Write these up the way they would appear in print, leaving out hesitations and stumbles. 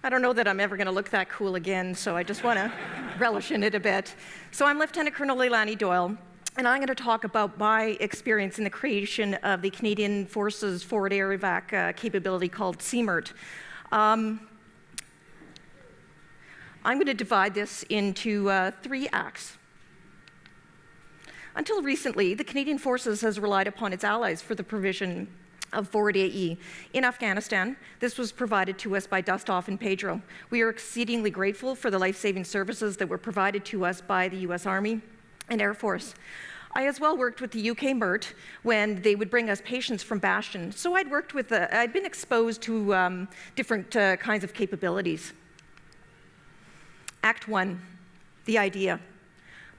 I don't know that I'm ever going to look that cool again, so I just want to relish in it a bit. So I'm Lieutenant Colonel Leilani Doyle, and I'm going to talk about my experience in the creation of the Canadian Forces Forward Air Evac capability called CMERT. I'm going to divide this into 3 acts. Until recently, the Canadian Forces has relied upon its allies for the provision of forward AE. In Afghanistan, this was provided to us by Dustoff and Pedro. We are exceedingly grateful for the life-saving services that were provided to us by the US Army and Air Force. I as well worked with the UK MERT when they would bring us patients from Bastion. So I'd been exposed to different kinds of capabilities. Act 1, the idea.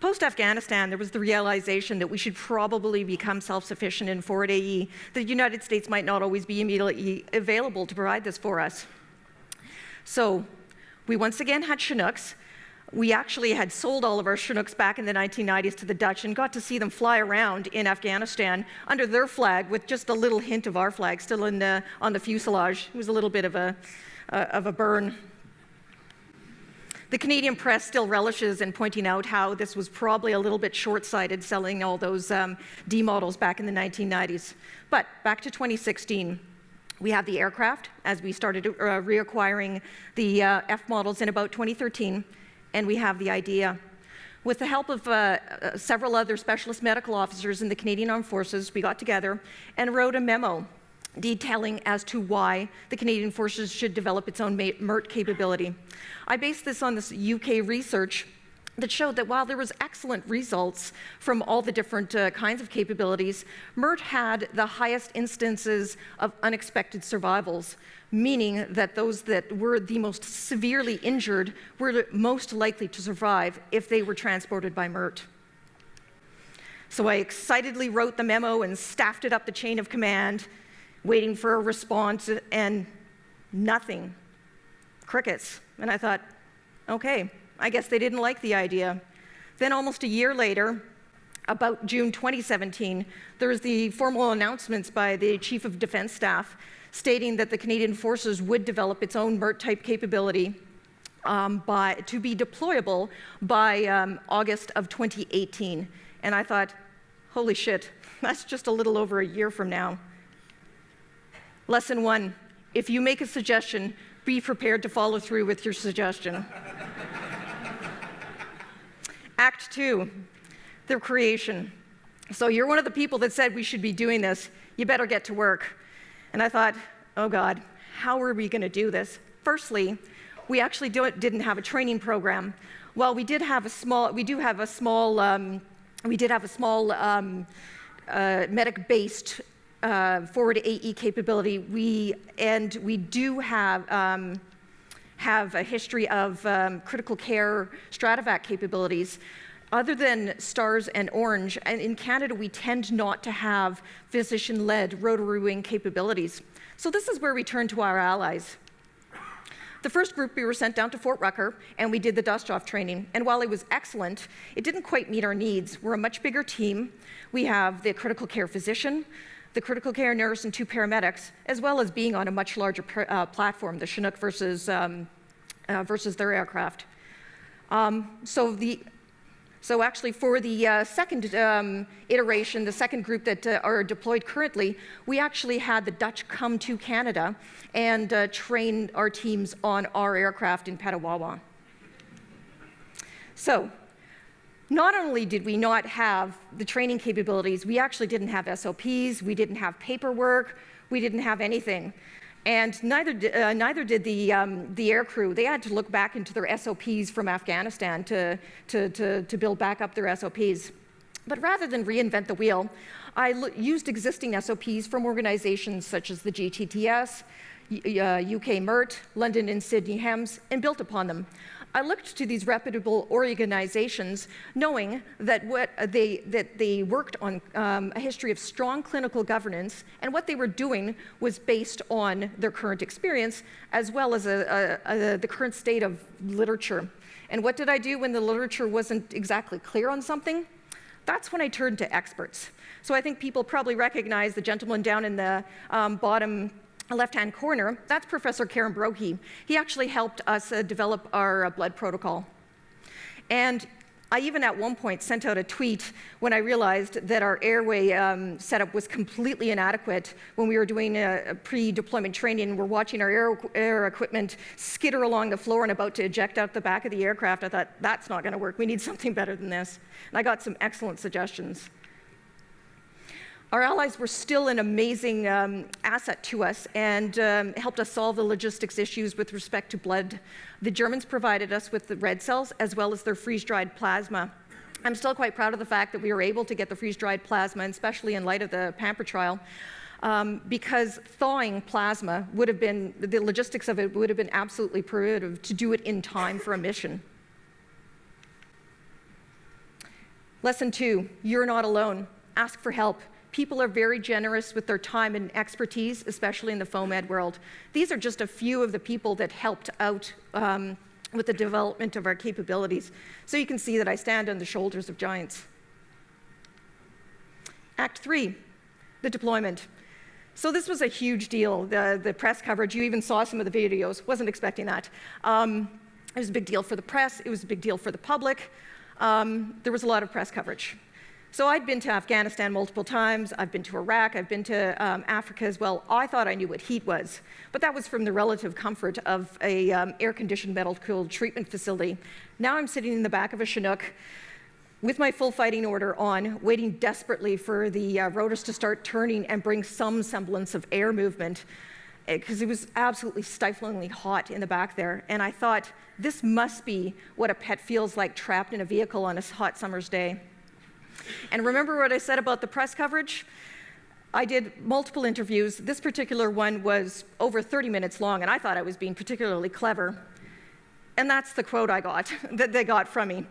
Post-Afghanistan, there was the realization that we should probably become self-sufficient in forward AE. The United States might not always be immediately available to provide this for us. So we once again had Chinooks. We actually had sold all of our Chinooks back in the 1990s to the Dutch and got to see them fly around in Afghanistan under their flag with just a little hint of our flag still on the fuselage. It was a little bit of a burn. The Canadian press still relishes in pointing out how this was probably a little bit short-sighted selling all those D models back in the 1990s. But back to 2016, we have the aircraft as we started reacquiring the F models in about 2013, and we have the idea. With the help of several other specialist medical officers in the Canadian Armed Forces, we got together and wrote a memo detailing as to why the Canadian Forces should develop its own MERT capability. I based this on this UK research that showed that while there was excellent results from all the different kinds of capabilities, MERT had the highest instances of unexpected survivals, meaning that those that were the most severely injured were most likely to survive if they were transported by MERT. So I excitedly wrote the memo and staffed it up the chain of command, waiting for a response, and nothing. Crickets. And I thought, okay, I guess they didn't like the idea. Then almost a year later, about June 2017, there was the formal announcements by the Chief of Defense Staff stating that the Canadian Forces would develop its own MERT-type capability to be deployable by August of 2018. And I thought, holy shit, that's just a little over a year from now. Lesson 1, if you make a suggestion, be prepared to follow through with your suggestion. Act 2, the creation. So you're one of the people that said we should be doing this. You better get to work. And I thought, oh God, how are we going to do this? Firstly, we actually didn't have a training program. Well, we did have a small medic-based forward AE capability. We do have a history of critical care stratovac capabilities. Other than STARS and Orange, and in Canada we tend not to have physician-led rotary wing capabilities. So this is where we turn to our allies. The first group, we were sent down to Fort Rucker, and we did the dust-off training. And while it was excellent, it didn't quite meet our needs. We're a much bigger team. We have the critical care physician, the critical care nurse, and 2 paramedics, as well as being on a much larger platform, the Chinook versus their aircraft. So actually for the second iteration, the second group that are deployed currently, we actually had the Dutch come to Canada and train our teams on our aircraft in Petawawa. So not only did we not have the training capabilities, we actually didn't have SOPs, we didn't have paperwork, we didn't have anything. And neither did the aircrew. They had to look back into their SOPs from Afghanistan to build back up their SOPs. But rather than reinvent the wheel, I used existing SOPs from organizations such as the GTTS, UK MERT, London and Sydney HEMS, and built upon them. I looked to these reputable organizations, knowing that they worked on a history of strong clinical governance, and what they were doing was based on their current experience, as well as the current state of literature. And what did I do when the literature wasn't exactly clear on something? That's when I turned to experts. So I think people probably recognize the gentleman down in the bottom left-hand corner, that's Professor Karen Brohe. He actually helped us develop our blood protocol. And I even at one point sent out a tweet when I realized that our airway setup was completely inadequate when we were doing a pre-deployment training and we're watching our air equipment skitter along the floor and about to eject out the back of the aircraft. I thought, that's not going to work. We need something better than this. And I got some excellent suggestions. Our allies were still an amazing asset to us and helped us solve the logistics issues with respect to blood. The Germans provided us with the red cells as well as their freeze-dried plasma. I'm still quite proud of the fact that we were able to get the freeze-dried plasma, and especially in light of the Pamper trial, because thawing plasma would have been, the logistics of it would have been absolutely prohibitive to do it in time for a mission. Lesson 2, you're not alone. Ask for help. People are very generous with their time and expertise, especially in the FOMED world. These are just a few of the people that helped out with the development of our capabilities. So you can see that I stand on the shoulders of giants. Act 3, the deployment. So this was a huge deal, the press coverage. You even saw some of the videos. Wasn't expecting that. It was a big deal for the press. It was a big deal for the public. There was a lot of press coverage. So I'd been to Afghanistan multiple times. I've been to Iraq. I've been to Africa as well. I thought I knew what heat was, but that was from the relative comfort of a air-conditioned metal-cooled treatment facility. Now I'm sitting in the back of a Chinook with my full fighting order on, waiting desperately for the rotors to start turning and bring some semblance of air movement, because it was absolutely stiflingly hot in the back there. And I thought, this must be what a pet feels like trapped in a vehicle on a hot summer's day. And remember what I said about the press coverage? I did multiple interviews. This particular one was over 30 minutes long, and I thought I was being particularly clever. And that's the quote I got, that they got from me.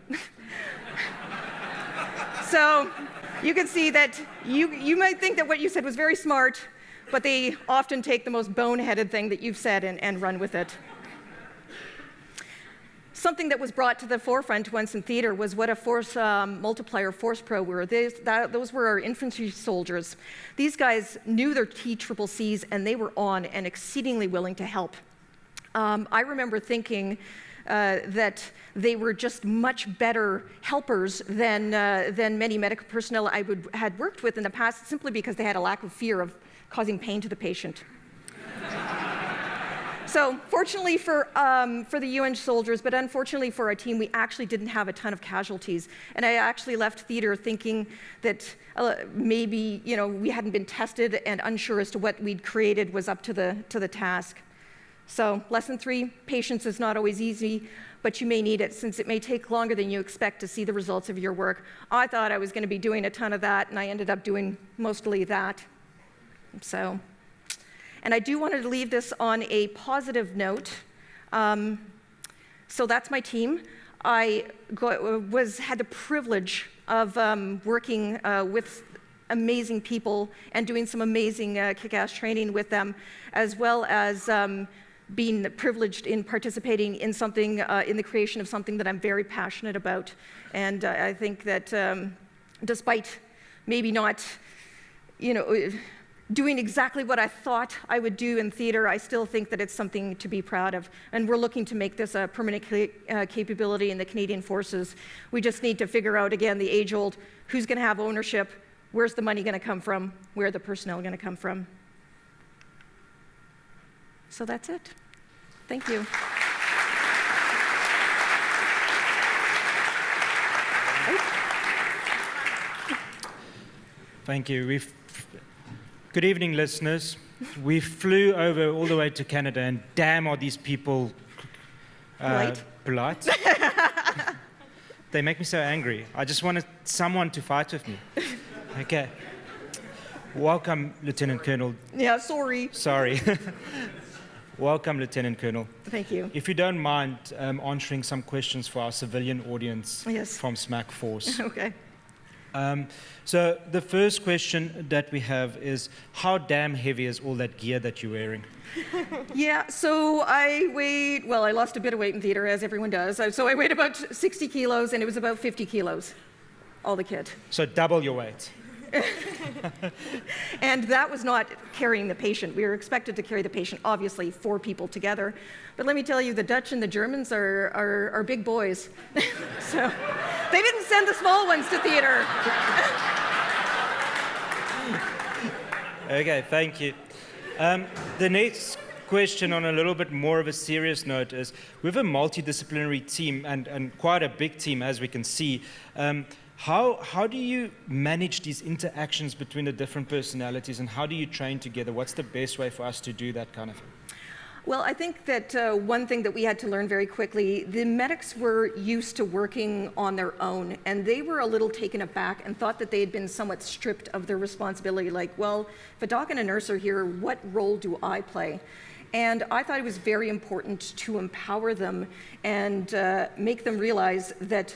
So you can see that you might think that what you said was very smart, but they often take the most boneheaded thing that you've said and run with it. Something that was brought to the forefront once in theater was what a force multiplier force pro were. Those were our infantry soldiers. These guys knew their TCCCs, and they were on and exceedingly willing to help. I remember thinking that they were just much better helpers than many medical personnel I had worked with in the past, simply because they had a lack of fear of causing pain to the patient. So fortunately for the UN soldiers, but unfortunately for our team, we actually didn't have a ton of casualties. And I actually left theater thinking that maybe we hadn't been tested and unsure as to what we'd created was up to the task. So lesson 3, patience is not always easy, but you may need it, since it may take longer than you expect to see the results of your work. I thought I was going to be doing a ton of that, and I ended up doing mostly that. And I do want to leave this on a positive note. So that's my team. I had the privilege of working with amazing people and doing some amazing kick-ass training with them, as well as being privileged in participating in something, in the creation of something that I'm very passionate about. And I think that despite maybe not, doing exactly what I thought I would do in theater, I still think that it's something to be proud of. And we're looking to make this a permanent capability in the Canadian Forces. We just need to figure out, again, the age-old, who's going to have ownership, where's the money going to come from, where are the personnel going to come from. So that's it. Thank you. Thank you. Good evening, listeners. We flew over all the way to Canada, and damn are these people polite. They make me so angry. I just wanted someone to fight with me. Okay. Welcome, Lieutenant Colonel. Yeah, sorry. Sorry. Welcome, Lieutenant Colonel. Thank you. If you don't mind answering some questions for our civilian audience from SMAC Force. Okay. So the first question that we have is, how damn heavy is all that gear that you're wearing? Yeah, so I lost a bit of weight in theater, as everyone does. So I weighed about 60 kilos, and it was about 50 kilos, all the kit. So double your weight? And that was not carrying the patient. We were expected to carry the patient, obviously, 4 people together. But let me tell you, the Dutch and the Germans are big boys. So they didn't send the small ones to theater. Okay, thank you. The next question on a little bit more of a serious note is, we have a multidisciplinary team and quite a big team, as we can see. How do you manage these interactions between the different personalities, and how do you train together? What's the best way for us to do that kind of thing? Well, I think that one thing that we had to learn very quickly, the medics were used to working on their own, and they were a little taken aback and thought that they had been somewhat stripped of their responsibility, like, well, if a doc and a nurse are here, what role do I play? And I thought it was very important to empower them and make them realize that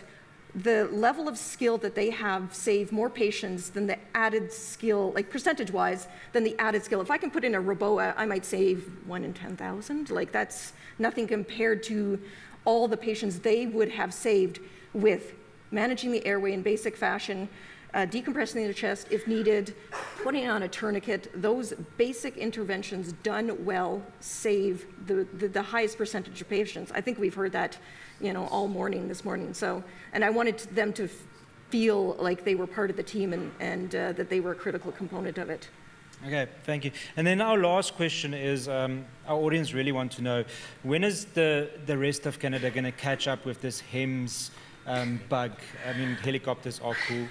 the level of skill that they have save more patients than the added skill, like percentage-wise, than the added skill. If I can put in a Roboa, I might save 1 in 10,000. Like, that's nothing compared to all the patients they would have saved with managing the airway in basic fashion, decompressing the chest if needed, putting on a tourniquet. Those basic interventions done well save the highest percentage of patients. I think we've heard that, all morning this morning. So, and I wanted them to feel like they were part of the team and that they were a critical component of it. Okay, thank you. And then our last question is, our audience really want to know, when is the rest of Canada going to catch up with this HEMS bug? I mean, helicopters are cool.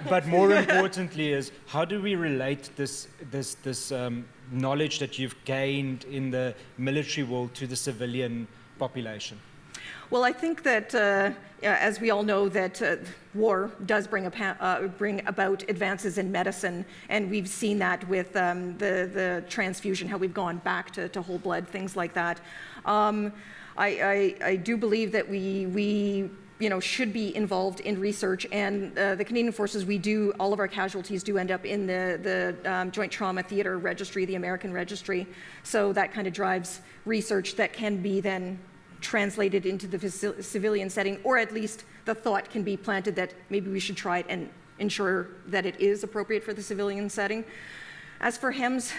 But more importantly is, how do we relate this knowledge that you've gained in the military world to the civilian population? Well, I think that, as we all know, that war does bring about advances in medicine, and we've seen that with the transfusion, how we've gone back to whole blood, things like that. I do believe that we should be involved in research, and the Canadian Forces, all of our casualties do end up in the Joint Trauma Theatre Registry, the American Registry, so that kind of drives research that can be then translated into the civilian setting, or at least the thought can be planted that maybe we should try it and ensure that it is appropriate for the civilian setting. As for HEMS,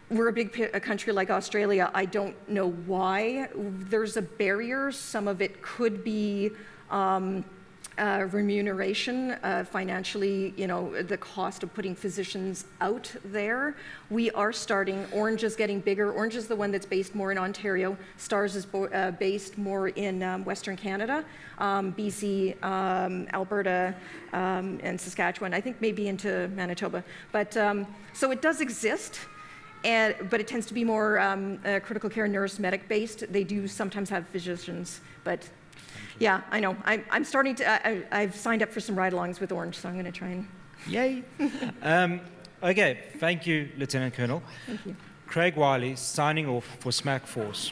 we're a country like Australia. I don't know why there's a barrier. Some of it could be remuneration, financially, the cost of putting physicians out there. We are starting. Orange is getting bigger. Orange is the one that's based more in Ontario. STARS is based more in Western Canada, BC, Alberta, and Saskatchewan. I think maybe into Manitoba. But so it does exist. But it tends to be more critical care nurse medic based. They do sometimes have physicians, but yeah, I know. I'm starting to, I've signed up for some ride-alongs with Orange, so I'm going to try and... Yay. Okay, thank you, Lieutenant Colonel. Thank you. Craig Wiley, signing off for SMAC Force.